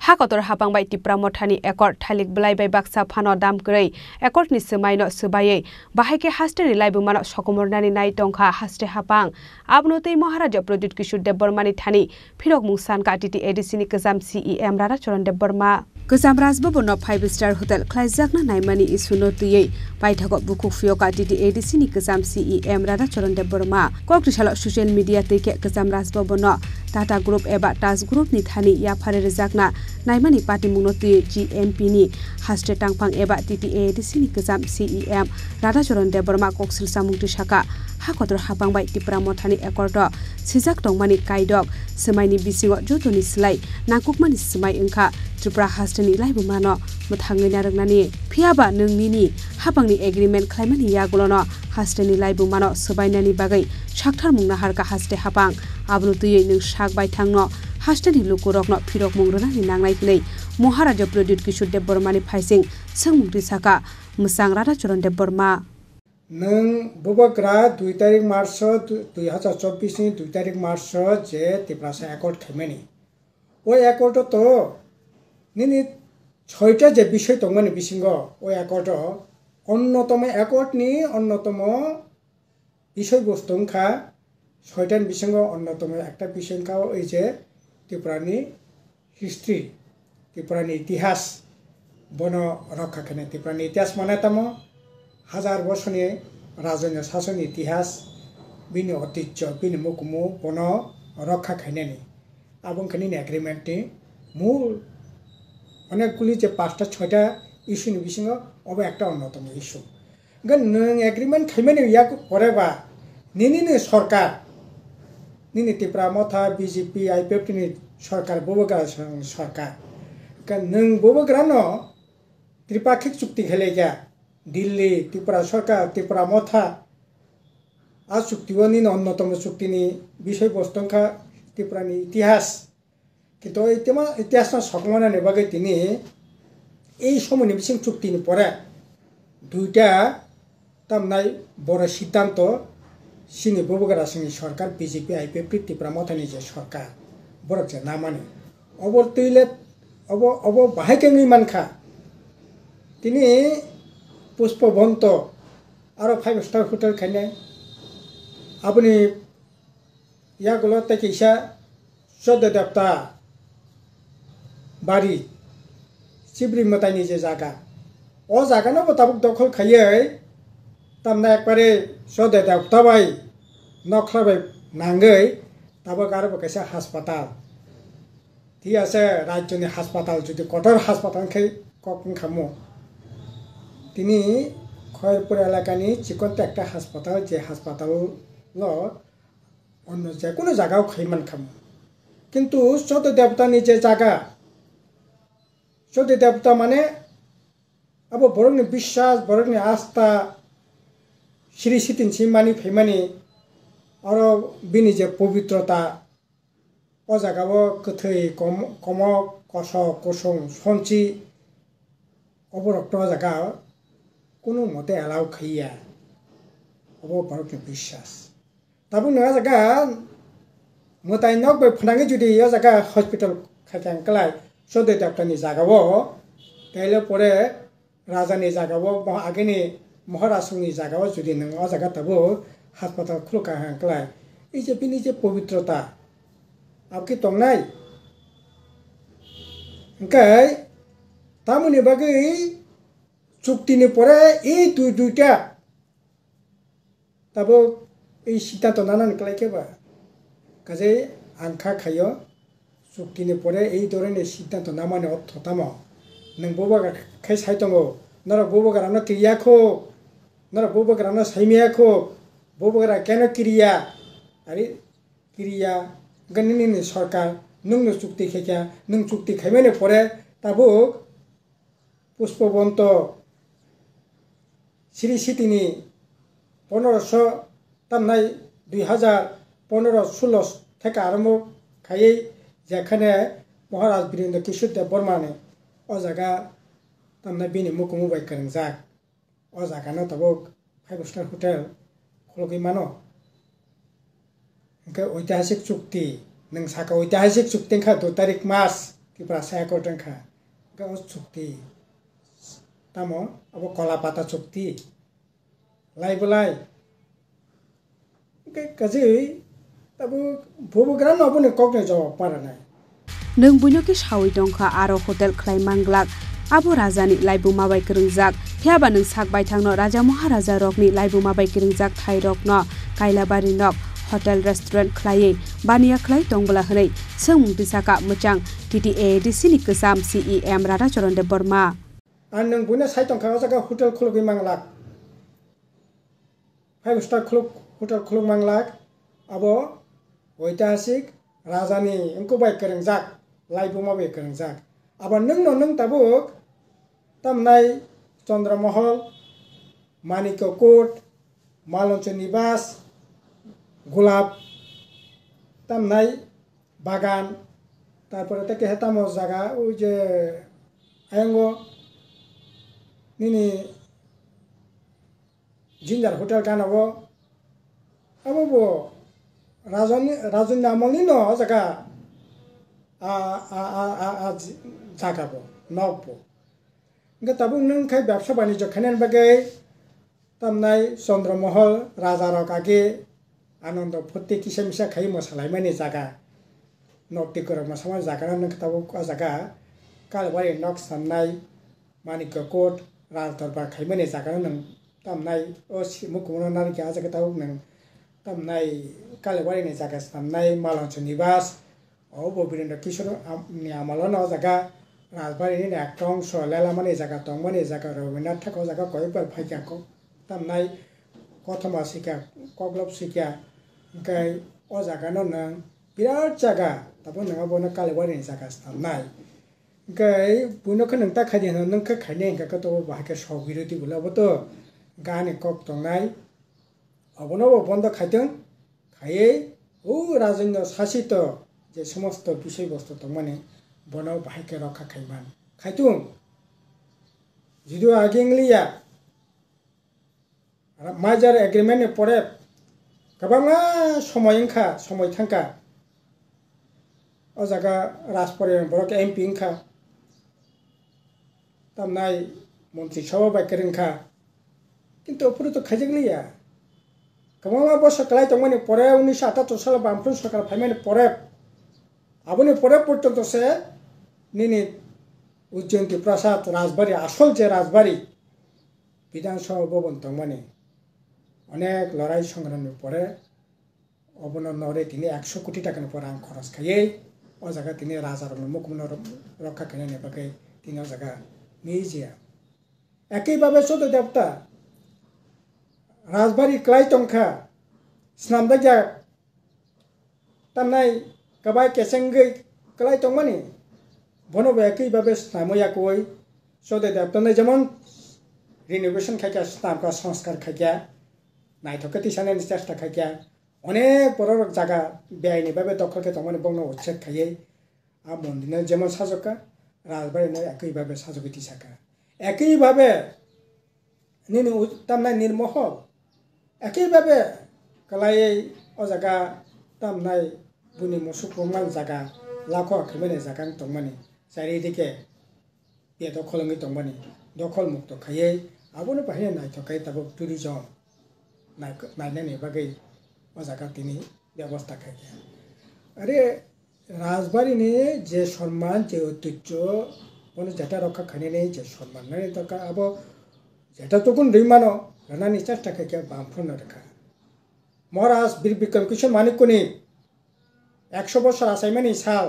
Hakotor hapangbai tipra mothani ekor thalik belaibai baksa phano dam krei ekor ni semaino subaye bahake haste rilaibu mano sokomornani nai tongkha haste hapang abnotei maharaja Pradut Kishore Debbarmani thani phirok mungsan ka TT ADC ni kazam CEM Rara Charan Debbarma Kazam Rajbhavan no 5-star hotel khlaijakna naimani isuno tuyei paithako buku fioka TT ADC ni kazam CEM Rara Charan Debbarma kokrisalo social media teke Kazam Rajbhavan no Tata Group eba Tas Group ni thani yaphare rejakna naimani party mungno tuyei GMP ni haste tangpang eba TT ADC ni kazam CEM Rara Charan Debbarma koksil samungti saka hakotor hapangbai tipra mothani ekorto sijak tongmani kaidok semaini bisingo jotoni slai nakukmani semai engkha Tripura hasteni laibu mano muthangai narangnani phiaba nungni hapangni agreement khlaimani yagulono hasteni laibu mano sobainani bagai sakthar mungna harka haste hapang abnu tuyei nung sakbai thangno hasteni lukurokno phirok mungrani nangnai knei Maharaja Pradut Kishore Debbarmani phaising sangmungti saka musang Rara Charan Debbarma नों बबग्रा 2 तारिख मार्च 2024 नि 2 तारिख मार्च जे Tiprasa accord खाइमानि ओ accord तो निनि 6टा जे विषय दंमोन बिसिंगो ओ accord अन्यतम accord नि अन्यतम विषय बस्तुंखा 6टान बिसिंगो अन्यतम एकटा बिषयखा ओइ जे त्रिपुरानि हिस्ट्री त्रिपुरानि इतिहास बन रक्षा खाने त्रिपुरानि इतिहास माने तमो हजार वर्षनि राजन्य शासन इतिहास बिनि ऐतिह्य बिनि मुकुमु बन रक्षा खाइनानि आबंखानि एग्रीमेंट नि मूल अनेकगुली जे 5टा 6टा इस्युनि बिसिङाव अब एकटा अन्यतम इस्यु गन नों एग्रीमेंट खाइमानि याक परेबा निनिनि सरकार निनि त्रिपुरा मथा बीजेपी आईपीएफ नि सरकार बबग्रा सरकार गन नों बबग्रानो त्रिपाक्षिक चुक्ति खेलेगा दिल्ली त्रिपुरा सरकार त्रिपुरा मथा आ चुक्तिनि अन्यतम चुक्तिनि विषय बस्तुंखा त्रिपुरानि इतिहास किन्तु इतिहासना सकमानानि बागै तिनि এই সময় বিसिं चुक्तिनि परे दुइटा तामनाय बड़ सिद्धांत सिनि बबग्रा सिनि सरकार बीजेपी आईपीएफ त्रिपुरा मथानि जे सरकार बरक जे नामानि अबर तैले अब बाहायकेंनि मानखा तिनि पुष्पवंत और 5-star होटल खाने अपनी या गुलो तकिसा सद देवता बारी सिब्री मतानी जे जागा ओ जागा न बताबक दखल खाये तमना एकबारे सद देवता बाई नखलाबाय नांगै तब गारो बकैसा हास्पाताल थि आसे राज्यनि हास्पाताल जुदि कटर हास्पाताल खै ककन खामो তিনি খয়রপুর এলাকানি চিকনতে একটা হাসপাতাল যে হাসপাতাল অন্য যে কোনো জায়গাও খাইমান খাম কিন্তু সত দেবতানি যে জায়গা সত দেবতা মানে আবো বরংনি বিশ্বাস বরংনি আস্থা শ্রী সিতিন সিমানি ফেমানি আর বিনি যে পবিত্রতা ও জায়গাও কথৈ কম কস কুসুম সঞ্চি অবরক্ত জায়গা কোনো মতে এলাও খাইয়া अब बरकनि বিশ্বাস ताबो नङा जागा मताय नक बे फनांगे जुदि या जागा हस्पिटाल खायखांकलाय सदे डाक्टरनि जागावो ताइले परे राजानि जागावो आगेनि महाराजनि जागावो जुदि नों आ जागा ताबो हास्पाताल खुलका हांकलाय এই যে बिनि जे पवित्रता आपके तंगनाय ओंखाय तामुनि बागै चुक्तिनि परे এই दुइटा ताबो এই सिद्धांत नानानि कलायकेबा काजे आंखा खायो चुक्तिनि परे এই धरনের सिद्धांत नामानि अर्थताम नों बबगा खाय साइतंगो नरा बबगारानो क्रियाखौ नरा बबगारानो साइमियाखौ बबगारा केन क्रिया आरे क्रिया गनिनि सरकार नोंनो चुक्ति खायखा नों चुक्ति खायमाने परे ताबो पुष्पवंत श्री सितिनि 1500 तामनाय 2015-16 থেকে আরম্ভ খাইয়ে যেখানে মহারাজ বীরেন্দ্র কিশোর দেববর্মানে ও জায়গা তামনায় বিনি মুকুমু বাইকারেं যাক ও জায়গানো তাবক 5-star হোটেল খলগै মানো ओंखाय ऐतिहासिक चुक्ति नों साका ऐतिहासिक चुक्ति खा 2 तारिख मार्च tiprasa ekor tengka gao chukti tamo abo kola pata chukti lai belai kaji tabu bobo gran abo ne kokne jawab para nai nung buino ke shawi dongkha aro hotel khlai manglak abo rajani laibuma bai kringjak thiaba nung sak bai thangno raja maharaja rokni laibuma bai kringjak thai rokno kailabari nok hotel restaurant khlai bania khlai tongbala hnei sengmung tisaka muchang TTADC ni kesam CEM Radha Charan Dev Burma an nung buino sai tongkha jaga hotel khulugi manglak 5-star hotel khuluk manglak abo oitasik rajani engko bai kringjak laibuma bai kringjak abar nung tabuk tamnai Chandramahal Manikya Court Maloncha Nibas Gulab tamnai bagan তারপরে থেকে হেতাম জায়গা ওই যে আয়ঙ্গ নিনি ginger hotel কানাবো আবো রাজনী আমলনি ন জায়গা জাগাবো নবো তাবো নং খাই ব্যবসা বাণিজ্য খানের বাগে তামনাই চন্দ্রমহল রাজারক আগে আনন্দ ফুর্তি কিসা মিসা খাই মশালাই মানে জায়গা নকটি করে মশামা জায়গা নং তাবো জায়গা কালবারি নক সান্নাই মানিক্য কোট রাজ দরবার খাই মানে জায়গা নং তামনাই ও মুকুমন নারী আজাকে তাবো নং তামনাই কালবারি নি জায়গা সান্নাই মালঞ্চ নিবাস ও বীরেন্দ্র কিশোর আমলন জায়গা রাজবাড়ি নি একটা অংশ লেলামানি জায়গা টংমানি জায়গা রবীন্দ্রনাথ ঠাকুর জায়গা কয়েকবার ফাইকা তামনাই কথমা শিকা কগলব শিকা ওমफ्राय ও জায়গা নং বিরাট জায়গা তারপর নङा বনে কালেবারি জায়গা তামনাই ওমफ्राय বুনখো নং তা খাইদে নংখো খাইনে গা তো বাহাকে সবিরতি বলাবো তো গানে কক তংনাই অবনব বন্ধ খাইতেন খাইয়ে ও রাজন্য শাসিত যে সমস্ত বিষয়বস্তু তো মানে বনাও বাহাকে রক্ষা খাইমান খাইতুম যদিও আগেংলিয়া মাইজার এগ্রিমেন্টে পরে গোबाङा সময় थांखा ও জায়গা রাজপরে বড় এমপি इंखा তামনাই মন্ত্রী সভা বাইকে रोंखा কিন্তু অপুরে তো খাইজগলিয়া গোबाङा বছর কালাই তো মানে পরে 1978 সালে বামফ্রন্ট সরকার ফাইমানে পরে আবনি পরে পর্যন্ত সে নিনি উজ্জয়ন্তী প্রসাদ রাজবাড়ি আসল যে রাজবাড়ি বিধানসভা ভবন তো মানে অনেক লড়াই সংগ্রামের পরে অবনরে তিনি 100 কোটি টাকার উপর রাং খরচ খাইয়ে ও জায়গা তিনি রাজার মুকুমন রক্ষা খাইনে নেবাকে তিনি ও জায়গা মিউজিয়াম একইভাবে সদর দেবতা রাজবাড়ি ক্লাইটংখা স্নামদাগা তামনাই গবাই কেসেঙ্গৈ ক্লাইটংমানি বনব একইভাবে স্নাময়াকই সদর দেবতা যেমন রিনোভেশন খাইকা স্নামকা সংস্কার খাইকা নাইথকে তিসানের চেষ্টা খাইকা অনেক বড় জায়গা বেআইনিভাবে দখলকে তখন বংন উচ্ছেদ খাইয়ে আর মন্দিরের যেমন সাজকা রাজবাড়ির একইভাবে সাজকে তিসাকা একইভাবে তামনাই নির্মহল একইভাবে কলাই ও জায়গা তামনাই বুনি মসুকমান জায়গা লাখো খাইমানে জায়গা তংমানি চারিদিকে বেদখলঙ্গি তংমানি দখল মুক্ত খাইয়ে আবনো বাহিরে নাইথকাই তাবো টুরিজম নাইনানি বাগै ও জায়গা তিনি ব্যবস্থা খাইয়া আরে রাজবাড়িনি যে সম্মান যে ঐতিহ্য মানে যেটা রক্ষা খানি নেই যে সম্মান নাই দরকার আবো যেটা তখন রিমানো রানানি চেষ্টা খাইয়া বামফ্রন্ট রেখা মহারাজ বীর বিক্রম কিশোর মানিক্যনি 100 বছর আসাইমানি সাল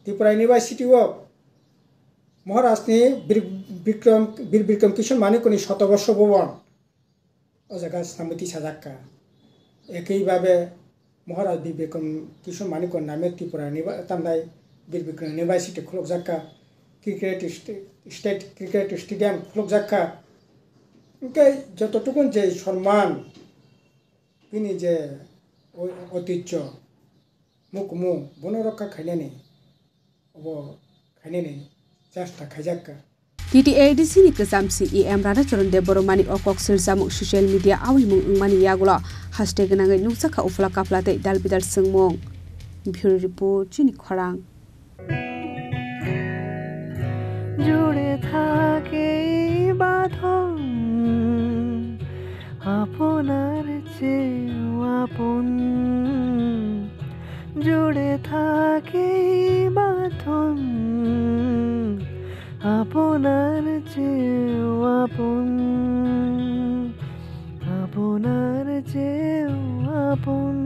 ত্রিপুরা ইউনিভার্সিটিও মহারাজনি বীর বিক্রম কিশোর মানিক্যনি 100 বর্ষ ভবন ও জায়গা স্নামতি সাজাক্কা একইভাবে মহারাজ বীর বিক্রম কিশোর মানিক্যর নামে ত্রিপুরা তামনাই বীর বিক্রম ইউনিভার্সিটি খুলক জাক্কা স্টেট ক্রিকেট স্টেডিয়াম খুলক জাক্কা ওমफ्राय যতটুকুন যে সম্মান তিনি যে ঐতিহ্য মুকমু বনরক্ষা খাইনানি অব খাইনানি চেষ্টা খাইজাক্কা TTADC ni kesam CEM Radha Charan Dev Burma ni okok silsamu social media awimung mani yagulo hashtag nangai nungsaka ufla kaplate dalbidal sengmong bureau report chini khorang জুড়ে থাকে বাঁধন আপনার চেয়েও আপন জুড়ে থাকে বাঁধন আপনার চেয়েও আপন আপনার চেয়েও আপন